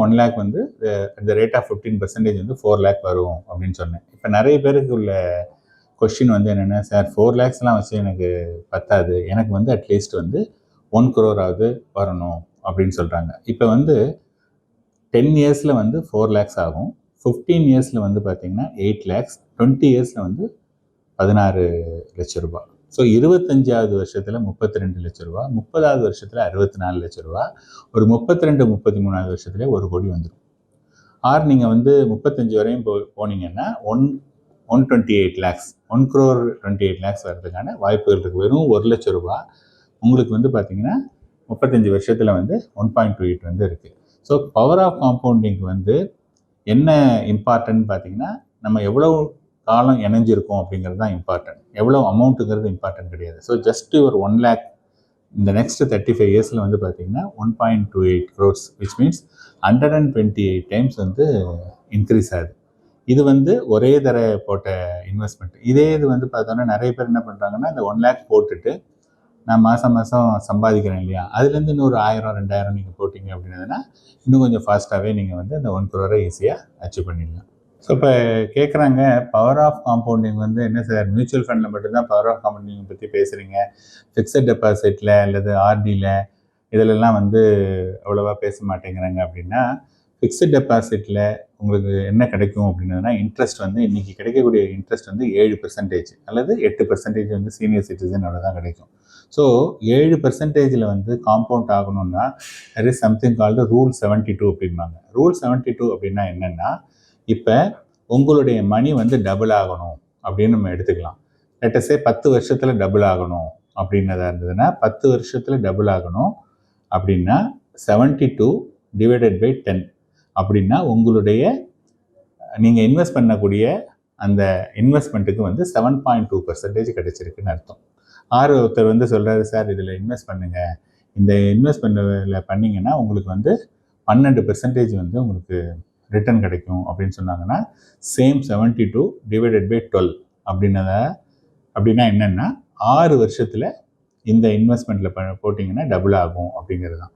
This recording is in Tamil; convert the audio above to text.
1 லேக் வந்து the rate of 15% வந்து 4 லேக் வரும் அப்படின்னு சொன்னேன். இப்போ நிறைய பேருக்கு உள்ள கொஸ்டின் வந்து என்னென்னா, சார் 4 லேக்ஸ்லாம் வச்சு எனக்கு பத்தாது, எனக்கு வந்து அட்லீஸ்ட் வந்து 1 crore வரணும் அப்படின்னு சொல்கிறாங்க. இப்போ வந்து 10 இயர்ஸில் வந்து 4 லேக்ஸ் ஆகும், 15 இயர்ஸில் வந்து பார்த்தீங்கன்னா 8 லேக்ஸ், 20 இயர்ஸில் வந்து 16 லட்சம் ரூபாய். ஸோ 25வது வருஷத்தில் 32 லட்ச ரூபா, 30வது வருஷத்தில் 64 லட்ச ரூபா, ஒரு 32 33வது வருஷத்துலேயே 1 கோடி வந்துடும். ஆர் நீங்கள் வந்து 35 வரையும் போனீங்கன்னா 128 லேக்ஸ், 1 crore 28 லேக்ஸ் வர்றதுக்கான வாய்ப்புகள் இருக்குது. வெறும் 1 லட்ச ரூபா உங்களுக்கு வந்து பார்த்தீங்கன்னா 35 வருஷத்தில் வந்து 1.28 வந்து இருக்குது. ஸோ பவர் ஆஃப் காம்பவுண்டிங் வந்து என்ன இம்பார்ட்டன்ட் பார்த்தீங்கன்னா, நம்ம எவ்வளோ காலம் இணைஞ்சிருக்கும் அப்படிங்கிறது தான் இம்பார்ட்டன்ட். எவ்வளோ அமௌண்ட்டுங்கிறது இம்பார்ட்டன்ட் கிடையாது. ஸோ ஜஸ்ட் ஒரு 1 லேக் இந்த நெக்ஸ்ட் 35 இயர்ஸில் வந்து பார்த்தீங்கன்னா 1.28 crores, விச் மீன்ஸ் 128 டைம்ஸ் வந்து இன்க்ரீஸ் ஆகுது. இது வந்து ஒரே போட்ட இன்வெஸ்ட்மெண்ட். இதே இது வந்து பார்த்தோன்னா நிறைய பேர் என்ன பண்ணுறாங்கன்னா, இந்த 1 லேக் போட்டுட்டு நான் மாதம் சம்பாதிக்கிறேன் இல்லையா, அதுலேருந்து இன்னொரு 1000 2000 நீங்கள் போட்டிங்க அப்படின்னதுன்னா இன்னும் கொஞ்சம் ஃபாஸ்ட்டாகவே நீங்கள் வந்து அந்த 1 crore ஈஸியாக அச்சீவ் பண்ணிடலாம். ஸோ இப்போ கேட்குறாங்க, பவர் ஆஃப் காம்பவுண்டிங் வந்து என்ன சார், மியூச்சுவல் ஃபண்டில் மட்டும்தான் பவர் ஆஃப் காம்பவுண்டிங் பற்றி பேசுகிறீங்க, ஃபிக்ஸட் டெபாசிட்டில் அல்லது ஆர்டியில் இதிலெல்லாம் வந்து அவ்வளோவா பேச மாட்டேங்கிறாங்க அப்படின்னா, ஃபிக்ஸட் டெபாசிட்டில் உங்களுக்கு என்ன கிடைக்கும் அப்படின்னதுன்னா, இன்ட்ரெஸ்ட் வந்து இன்றைக்கி கிடைக்கக்கூடிய இன்ட்ரெஸ்ட் வந்து 7% அல்லது 8% வந்து சீனியர் சிட்டிசனோட தான் கிடைக்கும். ஸோ 7%ல் வந்து காம்பவுண்ட் ஆகணும்னா there is something called rule 72 அப்படிம்பாங்க. ரூல் 72 அப்படின்னா என்னென்னா, இப்போ உங்களுடைய மணி வந்து டபுள் ஆகணும் அப்படின்னு நம்ம எடுத்துக்கலாம். லெட்டஸ் சே 10 வருஷத்தில் டபுள் ஆகணும் அப்படின்னதா இருந்ததுன்னா, 10 வருஷத்தில் டபுள் ஆகணும் அப்படின்னா 72 டிவைடட் பை 10 அப்படின்னா உங்களுடைய நீங்கள் இன்வெஸ்ட் பண்ணக்கூடிய அந்த இன்வெஸ்ட்மெண்ட்டுக்கு வந்து 7.2% கிடைச்சிருக்குன்னு அர்த்தம். ஒருத்தர் வந்து சொல்கிறாரு, சார் இதில் இன்வெஸ்ட் பண்ணுங்கள், இந்த இன்வெஸ்ட்மெண்ட்டில் பண்ணிங்கன்னா உங்களுக்கு வந்து 12% வந்து உங்களுக்கு ரிட்டர்ன் கிடைக்கும் அப்படின்னு சொன்னாங்கன்னா, சேம் 72 டிவைடட் பை 12 அப்படின்னா என்னென்னா 6 வருஷத்தில் இந்த இன்வெஸ்ட்மெண்ட்டில் போட்டிங்கன்னா டபுள் ஆகும் அப்படிங்கிறது தான்.